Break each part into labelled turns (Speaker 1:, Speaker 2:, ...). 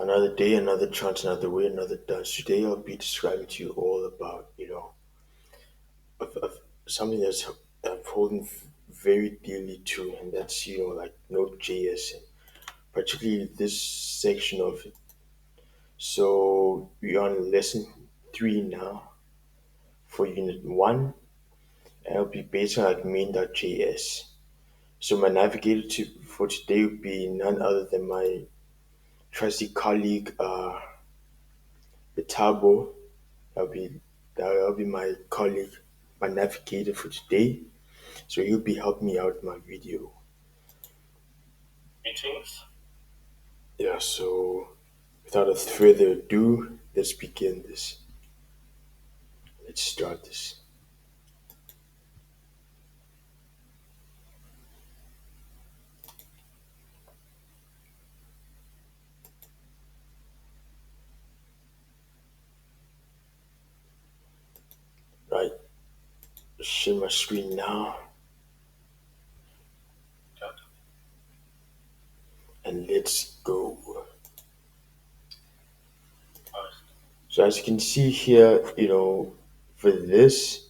Speaker 1: Another day, another chance, another way, another dance. Today I'll be describing to you all about, of something that's I'm holding very dearly to, and that's, like Node.JS, and particularly this section of it. So we're on lesson 3 now for unit 1, and it'll be based on like main.js. So my navigator for today would be none other than my trusty colleague, Bitabo. That'll be that'll be my colleague, my navigator for today. So he'll be helping me out in my video. Meetings. Yeah. So without a further ado, let's begin this. Let's start this. Right. Share my screen now, and let's go. So as you can see here, for this,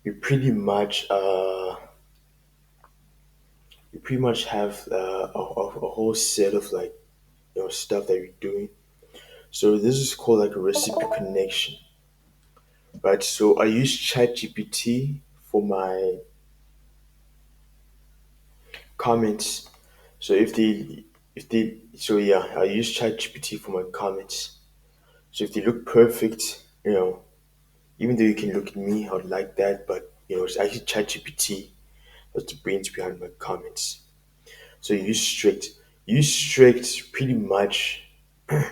Speaker 1: we pretty much have a whole set of like stuff that we're doing. So this is called like a recipe connection, right? So I use ChatGPT for my comments. So so yeah, I use ChatGPT for my comments. So if they look perfect, even though you can look at me, I would like that, but it's actually ChatGPT that's the brains behind my comments. So use strict. Use strict pretty much the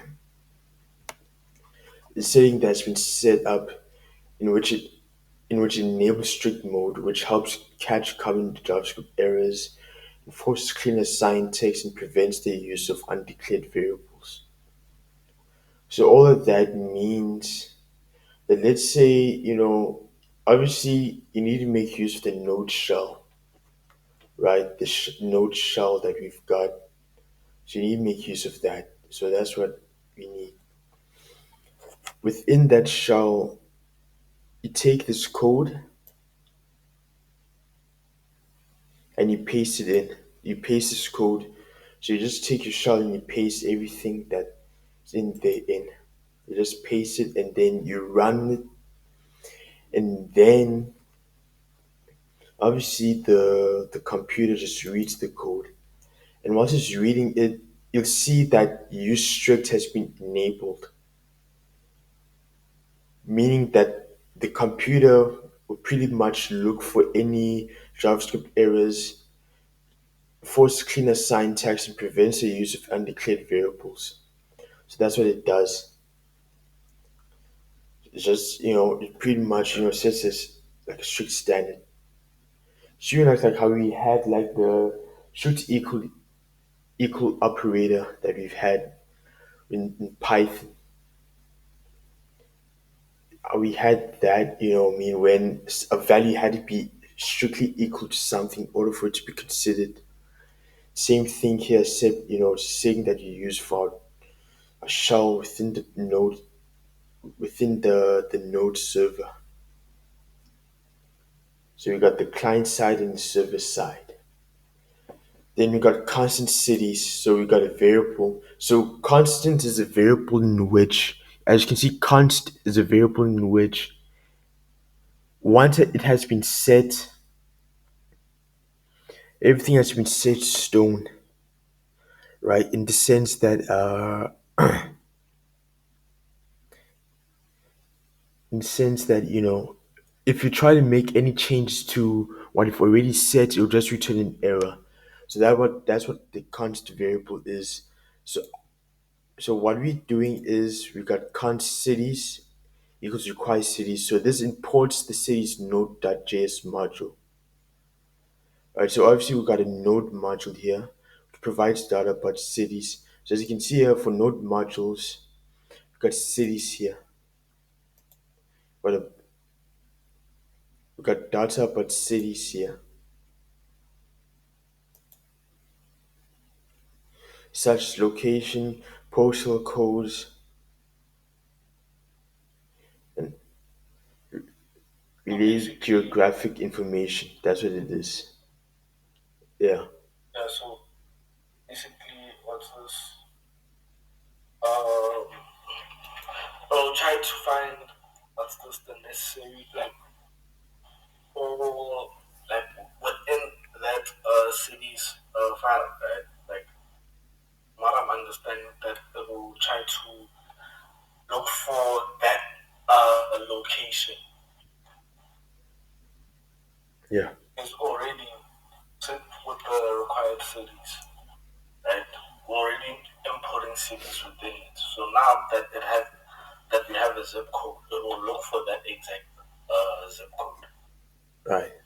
Speaker 1: setting that's been set up in which it enables strict mode, which helps catch common JavaScript errors, enforces cleaner syntax, and prevents the use of undeclared variables. So all of that means that let's say, obviously you need to make use of the node shell, right? The node shell that we've got. So you need to make use of that. So that's what we need. Within that shell, you take this code and you paste it in. You paste this code. So you just take your shell and you paste everything that's in there in. You just paste it and then you run it, and then obviously the computer just reads the code. And once it's reading it, you'll see that use strict has been enabled, meaning that the computer will pretty much look for any JavaScript errors, force cleaner syntax, and prevents the use of undeclared variables. So that's what it does. It's just, it pretty much, sets this like a strict standard. So like how we had like the strict equal operator that we've had in Python. We had that, I mean, when a value had to be strictly equal to something in order for it to be considered. Same thing here, except, saying that you use for a shell within the node, within the node server. So we got the client side and the server side. Then we got constant cities. So we got a variable. So constant is a variable in which, as you can see, const is a variable in which once it has been set, everything has been set to stone, right? In the sense that, if you try to make any changes to what you've already set, it'll just return an error. So that's what the const variable is. So what we're doing is we got const cities equals require cities. So this imports the cities node.js module. Alright, so obviously we got a node module here which provides data about cities. So as you can see here for node modules, we got cities here. But we got data about cities here. Such location, postal codes, and relays geographic information. That's what it is. Yeah.
Speaker 2: Yeah, so basically, what's this? Uh, I'll try to find what's this the necessary like for like within that city's file, right? Like what I'm understanding that it will try to look for that location
Speaker 1: Yeah.
Speaker 2: is already set with the required cities, right? We're already importing cities within it. So now that it has that we have a zip code, it will look for that exact zip code.
Speaker 1: Right.
Speaker 2: I'm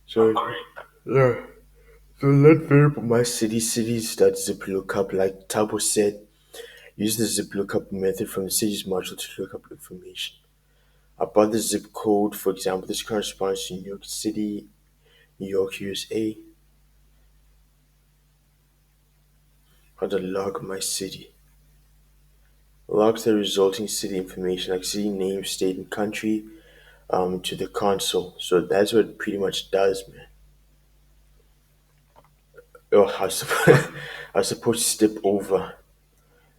Speaker 1: So
Speaker 2: correct.
Speaker 1: yeah. So let variable my cities that zip lookup, like Tabo said, use the zip lookup method from the cities module to look up information about the zip code. For example, this corresponds to New York City, New York, USA. How to log my city. Logs the resulting city information like city name, state, and country to the console. So that's what it pretty much does, man. Oh, I was supposed to step over.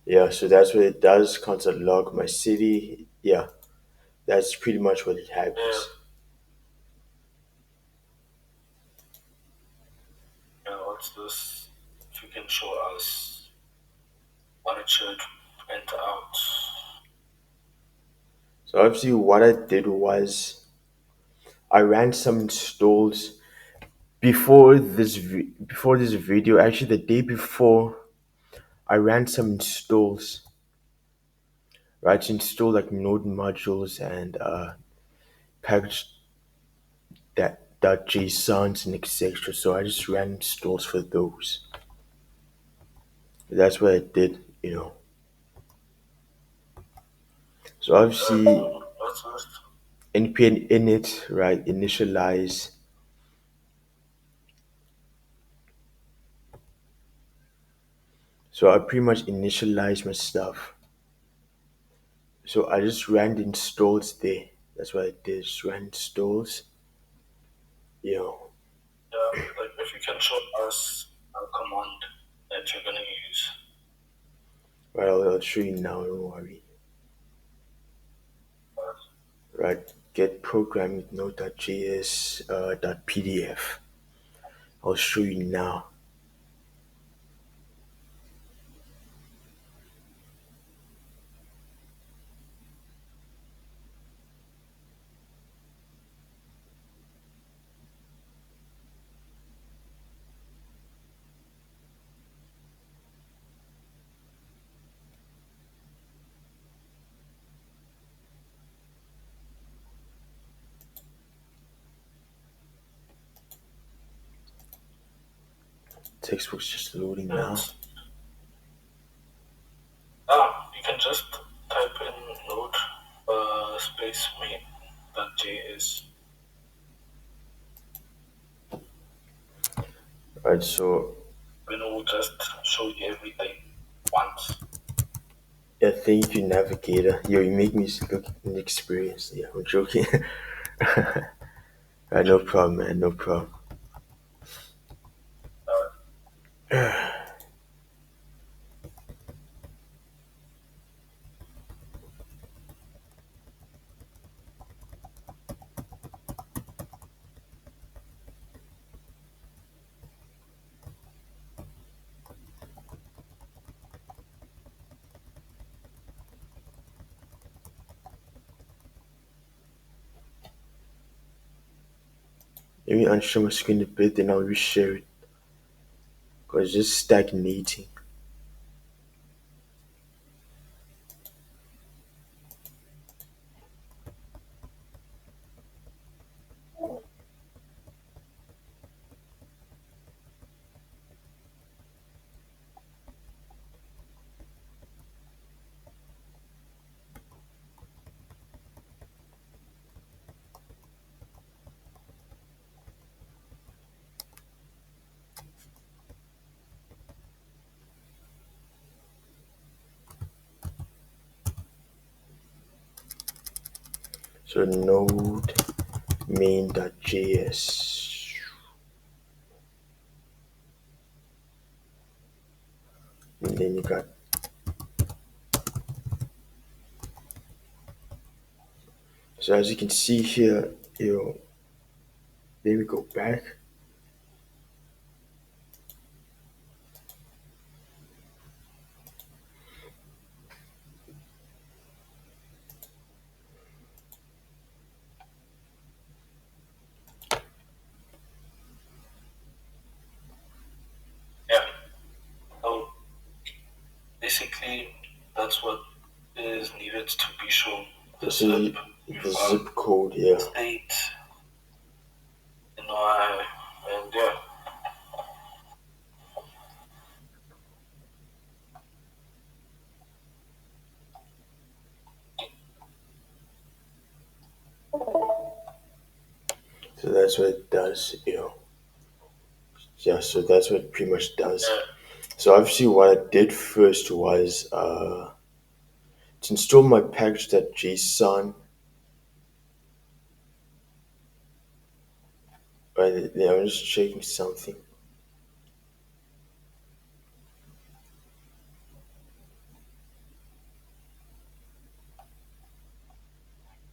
Speaker 1: Yeah, so that's what it does. Console log my city. Yeah, that's pretty much what it
Speaker 2: Yeah,
Speaker 1: happens.
Speaker 2: yeah, what's this? If you can show us what it should enter out.
Speaker 1: So obviously, what I did was I ran some installs before this video. Actually, the day before, I ran some installs. Right, to install like Node modules and package that JSONs and etc. So I just ran installs for those. That's what I did. So obviously
Speaker 2: What's this?
Speaker 1: npm init, right, initialize. So I pretty much initialize my stuff. So I just ran the installs there. That's what I did. Just ran installs. You know,
Speaker 2: Yeah, like if you can show us a command that you're gonna use.
Speaker 1: right. I'll show you now. Don't worry. Right. Get program with Node.js .pdf. I'll show you now. Textbook's just loading now.
Speaker 2: Yes. You can just type in node space main dot JS.
Speaker 1: Right. So
Speaker 2: Then it will just show you everything once.
Speaker 1: yeah, thank you, navigator. Yo, you make me look inexperienced. Yeah, I'm joking. Right, no problem, man. No problem.
Speaker 2: Uh,
Speaker 1: Let me unshare my screen a bit, then I'll reshare it. Cause it's just stagnating. So node main.js. And then you got, so as you can see here, then we go back.
Speaker 2: Yeah. So basically, that's what is needed to be shown. The zip,
Speaker 1: The zip code, yeah.
Speaker 2: state, I, and yeah.
Speaker 1: So that's what it does. Yeah, so that's what it pretty much does.
Speaker 2: Yeah.
Speaker 1: So obviously what I did first was to install my package.json. Right, yeah, I'm just checking something.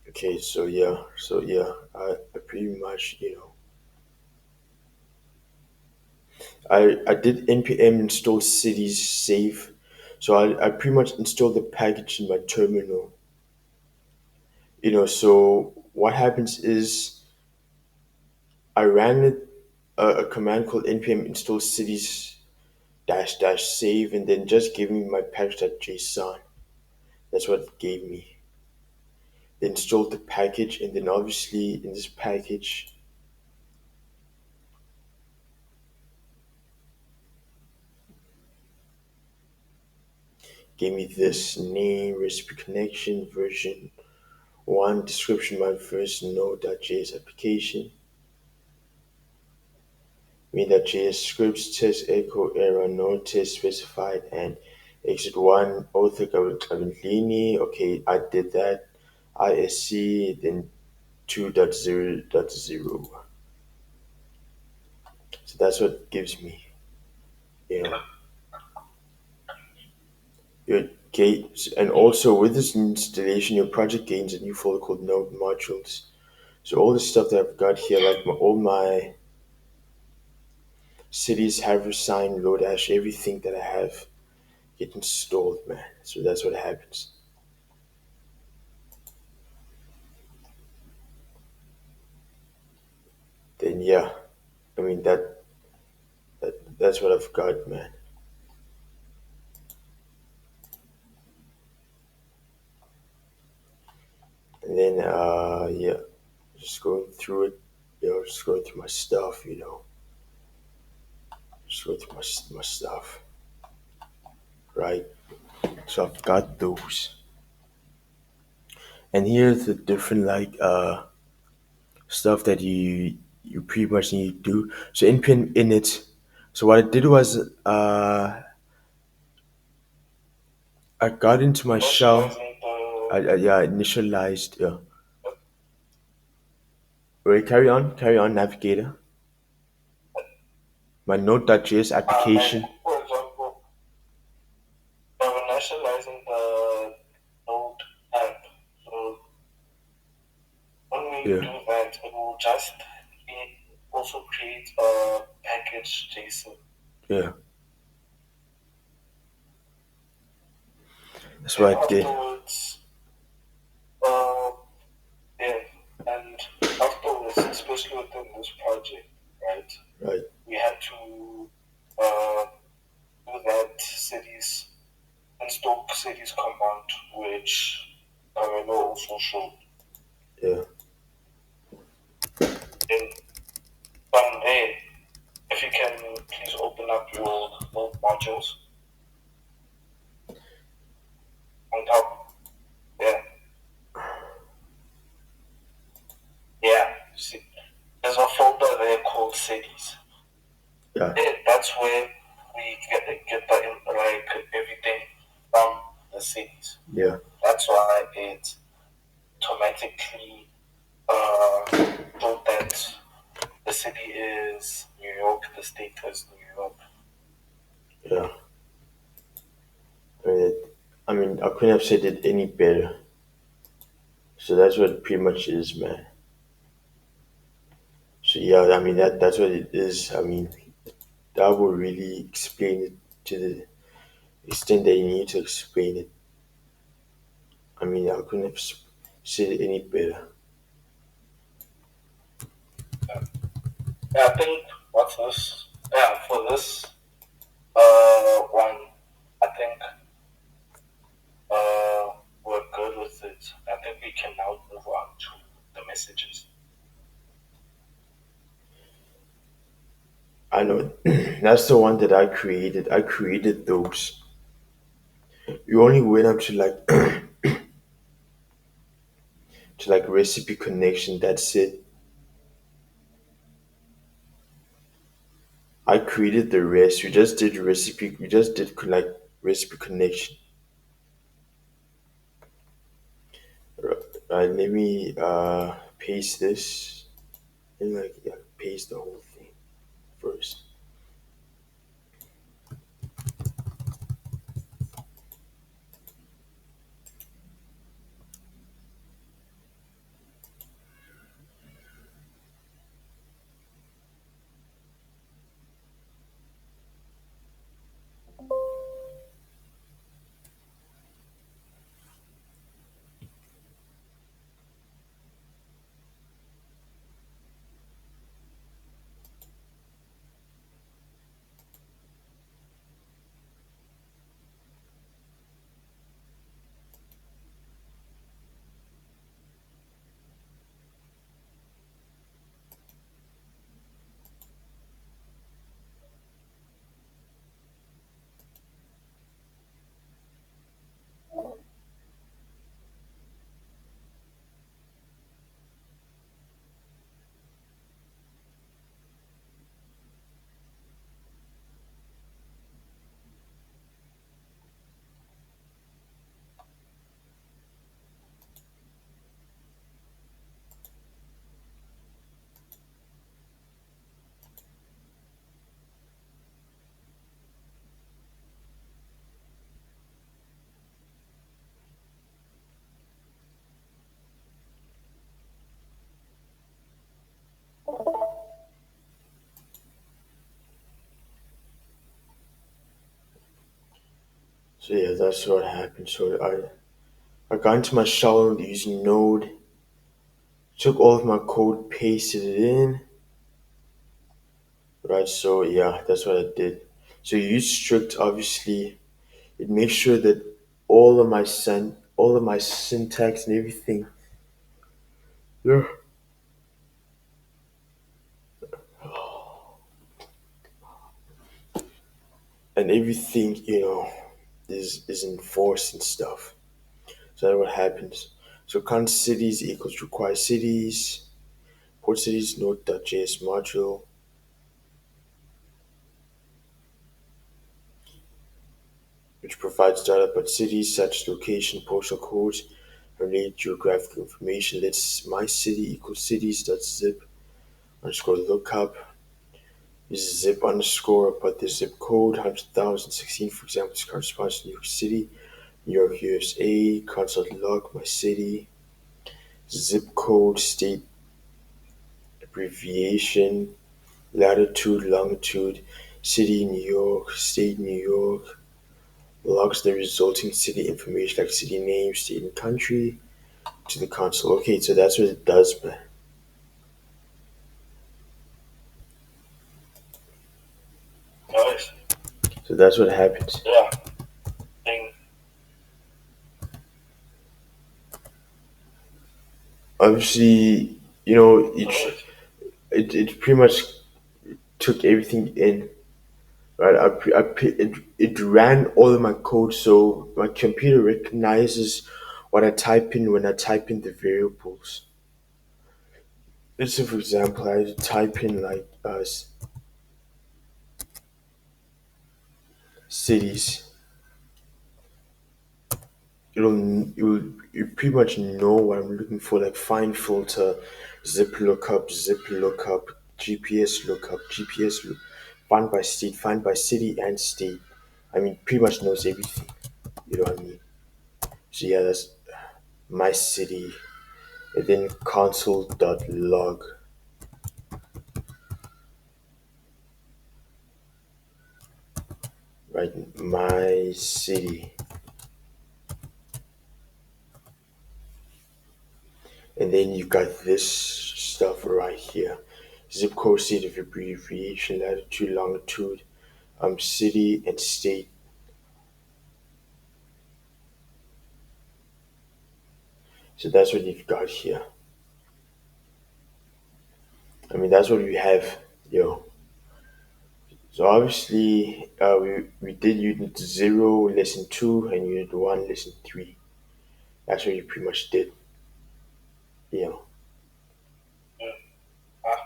Speaker 1: Okay, so yeah, I pretty much. I did npm install cities save. So I pretty much installed the package in my terminal. So what happens is I ran a command called npm install cities dash dash save and then just gave me my package.json. That's what it gave me. They installed the package and then obviously in this package gave me this name, recipe connection, version 1, description, my first Node.js application, main.js scripts, test echo error, node test specified, and exit 1, author Cavallini. Okay, I did that. ISC, then 2.0.0. So that's what it gives me. You know, your gates, and also with this installation, your project gains a new folder called Node modules. So all the stuff that I've got here, like all my cities, have sign, Lodash, everything that I have get installed, man. So that's what happens. Then yeah, I mean that's what I've got, man. And then yeah, just going through it, just going through my stuff, just going through my stuff, right? So I've got those. And here's the different like stuff that you pretty much need to do. So npm init. So what I did was I got into my shell. Yeah, initialized. Yeah. Wait, carry on, navigator. My Node.js application.
Speaker 2: For example, we're nationalizing the Node app. So when we
Speaker 1: Yeah,
Speaker 2: do that, it will just also create a package JSON.
Speaker 1: yeah. That's
Speaker 2: Then
Speaker 1: what I did.
Speaker 2: afterwards, uh, yeah, and afterwards, especially within this project, right,
Speaker 1: Right.
Speaker 2: we had to uh, do that cities install cities command, which I will also show.
Speaker 1: Yeah.
Speaker 2: Then from there, if you can please open up your node modules on top. Yeah, yeah. See, there's a folder there called cities.
Speaker 1: Yeah.
Speaker 2: Yeah, that's where we get like everything from the cities.
Speaker 1: Yeah.
Speaker 2: That's why it automatically the state as New York.
Speaker 1: Yeah. I mean, I couldn't have said it any better. So that's what it pretty much is, man. So yeah, I mean that's what it is. I mean that will really explain it to the extent that you need to explain it. I mean I couldn't have said it any better.
Speaker 2: Yeah, yeah I think what's this? Yeah, for this one, I think we're good with it. I think we can now move on to the messages.
Speaker 1: I know that's the one that I created. I created those. You only went up to like to like recipe connection. That's it. I created the rest. We just did recipe. We just did like recipe connection. Right. Let me paste this. And like yeah, paste the whole thing first. So yeah, that's what happened. So I got into my shower using Node, took all of my code, pasted it in, right? So yeah, that's what I did. So you use strict, obviously. It makes sure that all of my syntax and everything, yeah, and everything is enforced and stuff. So that's what happens. So count cities equals require cities, port cities Node.js module, which provides data about cities such as location, postal codes, and related geographical information. Let's my city equals cities.zip underscore lookup is zip underscore, but the zip code 100,016, for example, this corresponds to New York City, New York, USA, consult log, my city, zip code, state abbreviation, latitude, longitude, city, New York, state, New York, logs the resulting city information like city name, state, and country to the console. Okay, so that's what it does, man.
Speaker 2: Nice.
Speaker 1: So that's what happens.
Speaker 2: Yeah. Thing.
Speaker 1: Obviously,
Speaker 2: Nice.
Speaker 1: it pretty much took everything in. Right, it ran all of my code, so my computer recognizes what I type in when I type in the variables. Let's say, for example, I type in like cities. You pretty much know what I'm looking for, like find filter, zip lookup, GPS lookup, find by state, find by city and state. I mean, pretty much knows everything. You know what I mean? So yeah, that's my city. And then console.log, right? My city. And then you got this stuff right here. Zip code, state of abbreviation, latitude, longitude, city and state. So that's what you've got here. I mean, that's what we have, yo. So obviously, we did unit zero, lesson two, and unit one, lesson three. That's what you pretty much did, you know.
Speaker 2: Mm. Uh,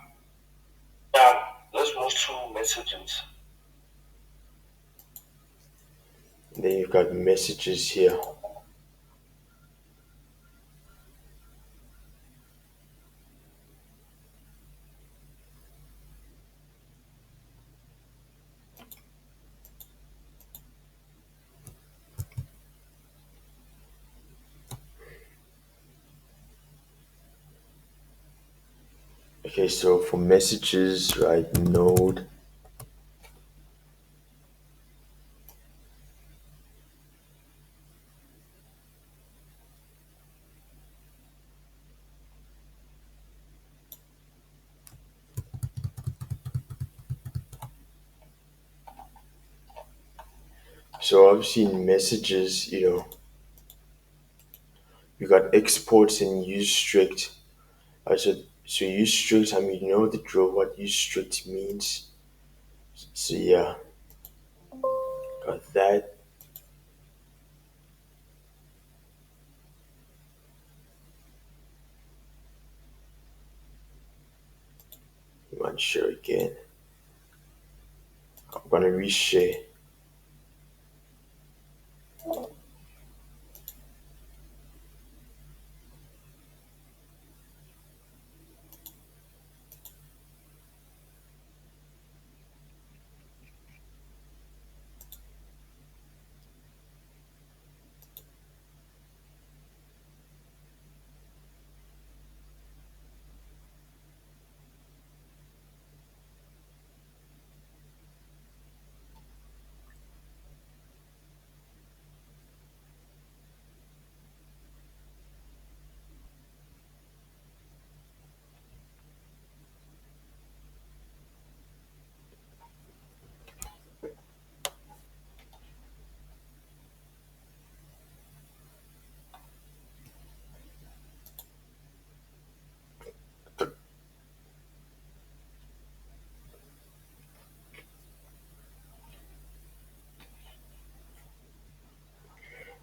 Speaker 2: Now, let's move to messages.
Speaker 1: And then you've got messages here. Okay, so for messages, right, node. So obviously in messages, you got exports and use strict. So use strict, I mean, you know the drill, what use strict means. So yeah, got that. You want to share again. I'm gonna reshare.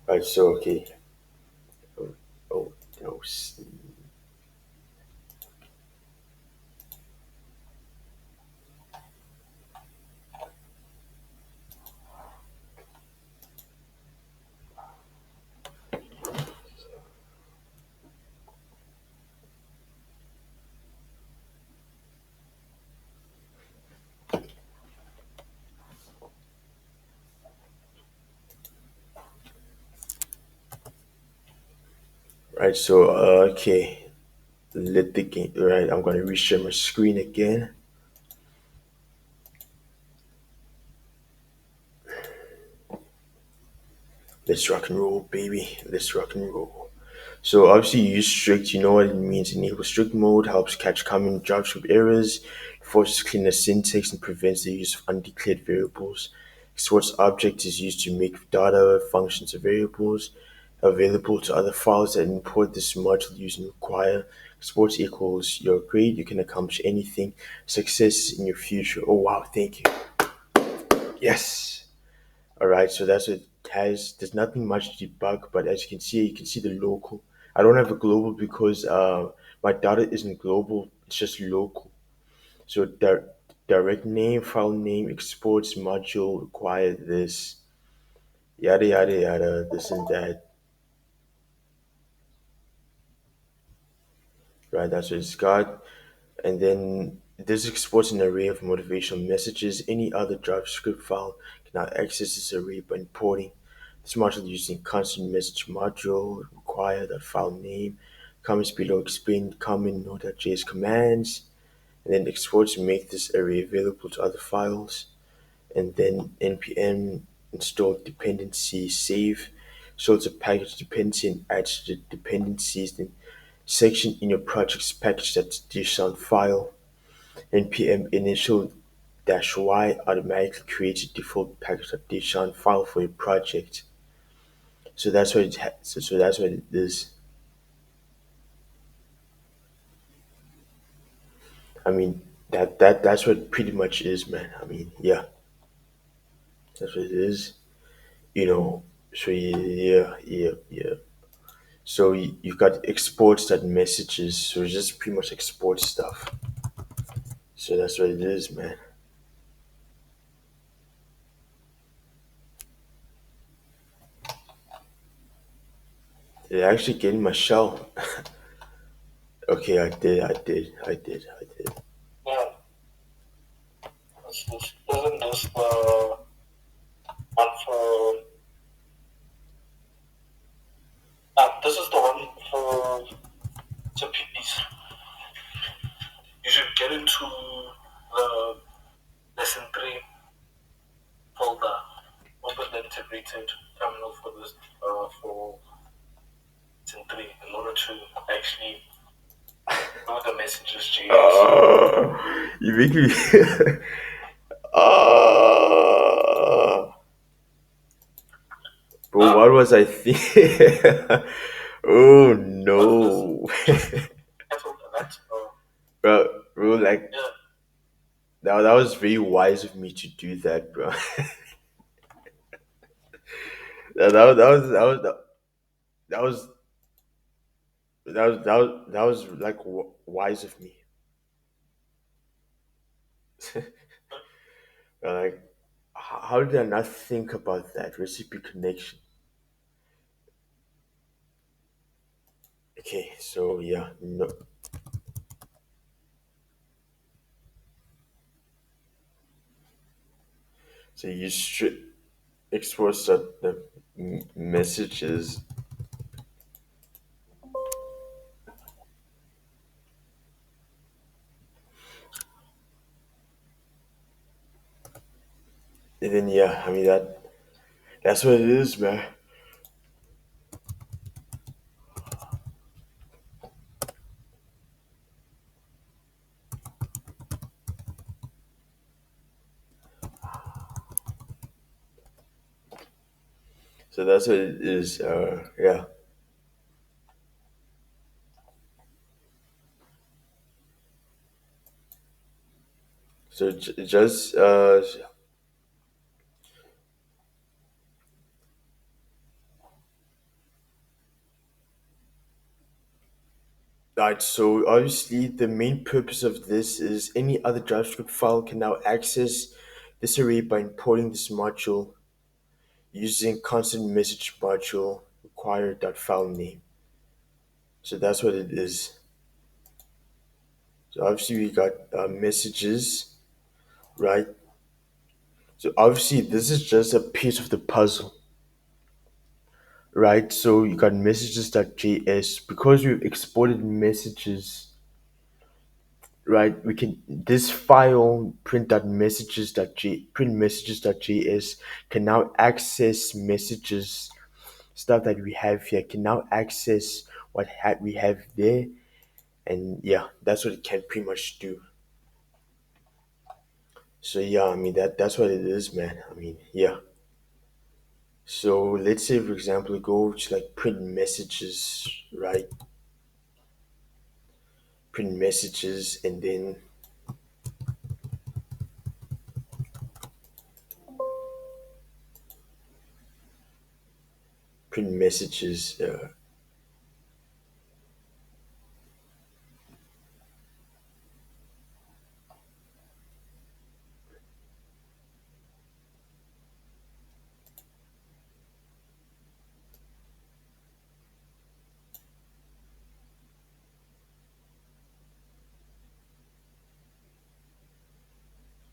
Speaker 1: Right, so okay. Oh, oh no. Right, so okay. Let the game. Right, I'm gonna reshare my screen again. Let's rock and roll, baby. Let's rock and roll. So obviously you use strict, you know what it means. Enable strict mode helps catch common JavaScript errors, forces cleaner syntax, and prevents the use of undeclared variables. Exports object is used to make data, functions, or variables available to other files that import this module using require. Exports equals you're great, you can accomplish anything. Success in your future. Oh wow, thank you. Yes. All right, so that's what it has. There's nothing much to debug, but as you can see the local. I don't have a global because my data isn't global. It's just local. So direct name, file name, exports module require this, yada yada yada, this and that. Right, that's what it's got. And then this exports an array of motivational messages. Any other JavaScript file can now access this array by importing this module using constant message module require that file name. Comments below explain common Node.js commands, and then exports make this array available to other files, and then npm install dependency save shows a package dependency and adds the dependencies then section in your project's package.json file. npm initial dash y automatically creates a default package.json file for your project. So that's what so that's what it is. I mean that's what it pretty much is, man. I mean, yeah, that's what it is. You know, so yeah. So you've got exports that messages, so it's just pretty much export stuff. So that's what it is, man. Did I actually get in my shell? Okay, I did.
Speaker 2: Yeah, isn't this the one for? This is the one for the PPs. You should get into the lesson 3 folder. Open the integrated terminal for this for lesson 3 in order to actually do the messages JS.
Speaker 1: You make me. Oh, bro,
Speaker 2: Now,
Speaker 1: what was I thinking? Oh
Speaker 2: what's this?
Speaker 1: no,
Speaker 2: Just cancel that.
Speaker 1: bro, like
Speaker 2: Yeah,
Speaker 1: that was very wise of me to do that, bro. That was that was like wise of me. Like, how did I not think about that recipe connection? Okay, so yeah, no, so you should export the messages, and then yeah, I mean that's what it is, man. So that's what it is. Yeah. So just right. So obviously, the main purpose of this is any other JavaScript file can now access this array by importing this module using constant message module require file name. So that's what it is. So obviously we got messages, right? So obviously this is just a piece of the puzzle, right? So you got messages.js because we've exported messages, right? We can this file print messages.js can now access messages stuff that we have here can now access we have there, and yeah, that's what it can pretty much do. So yeah, I mean that's what it is, man. I mean, yeah. So let's say, for example, go to like print messages, right? Print messages, and then print messages.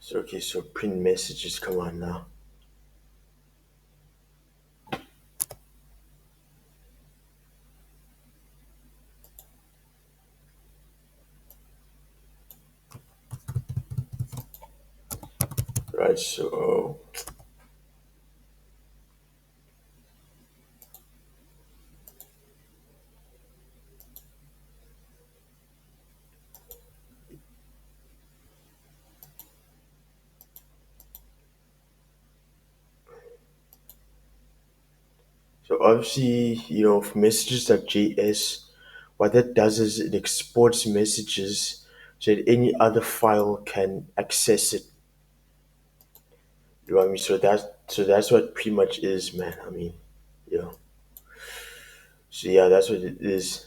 Speaker 1: So okay, so print messages. Come on now. Right. So obviously, for messages.js, what that does is it exports messages so that any other file can access it. You know what I mean? So that's what pretty much is, man. I mean, you know. So yeah, that's what it is.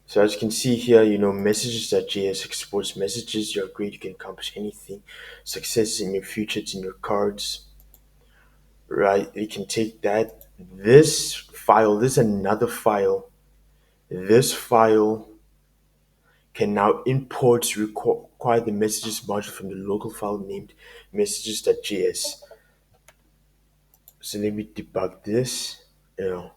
Speaker 1: So as you can see here, messages.js exports messages. You're great. You can accomplish anything. Success is in your future. It's in your cards, right? You can take that. This file. This is another file. This file can now import require the messages module from the local file named messages.js. So let me debug this. You know,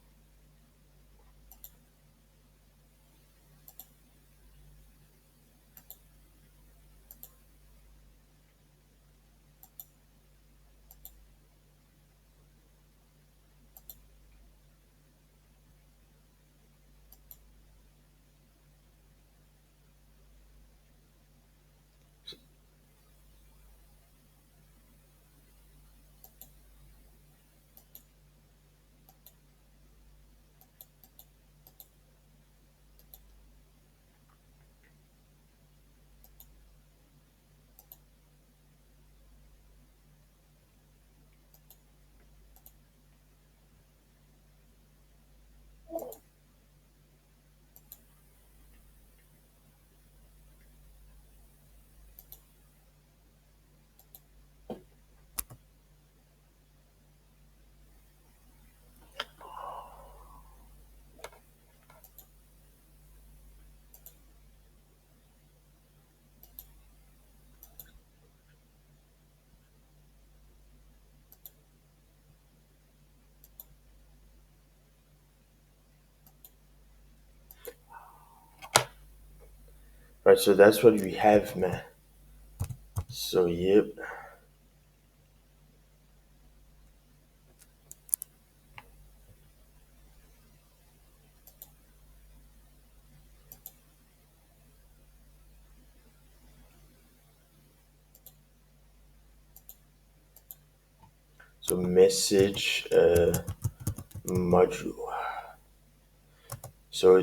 Speaker 1: right. So that's what we have, man. So yep. So message module. So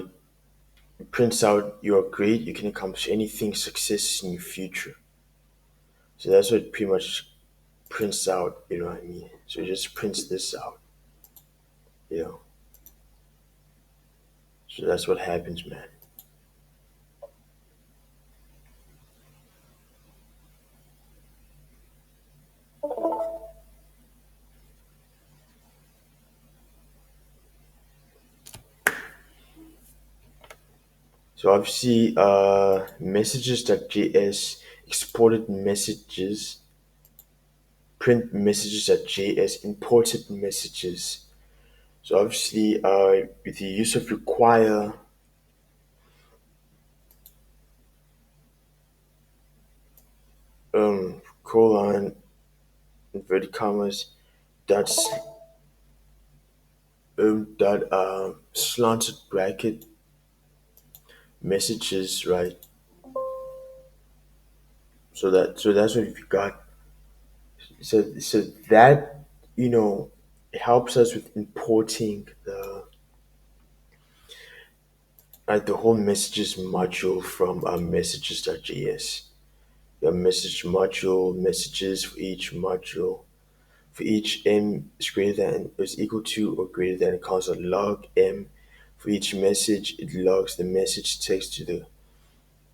Speaker 1: it prints out you're great. You can accomplish anything. Success in your future. So that's what it pretty much prints out. You know what I mean? So it just prints this out. You know. So that's what happens, man. So obviously, messages.js exported messages, print messages.js imported messages. So obviously, with the use of require, colon, inverted commas, dot, dot, slanted bracket messages, right? So that's what we got. So that, you know, helps us with importing the whole messages module from messages.js. Your message module, messages for each module, for each m is greater than is equal to or greater than constant log m. For each message, it logs the message text to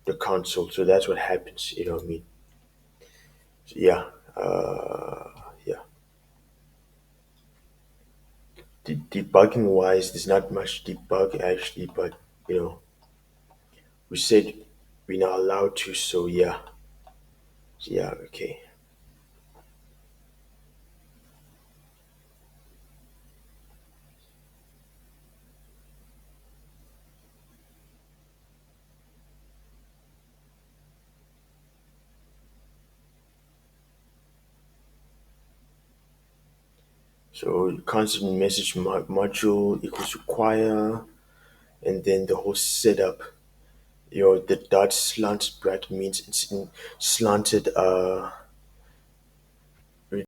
Speaker 1: the console. So that's what happens. You know what I mean? Yeah, yeah. Debugging wise, there's not much debug actually, but you know, we said we're not allowed to, so yeah, yeah, okay. So constant message module equals require, and then the whole setup. The dot slant bracket means it's in slanted.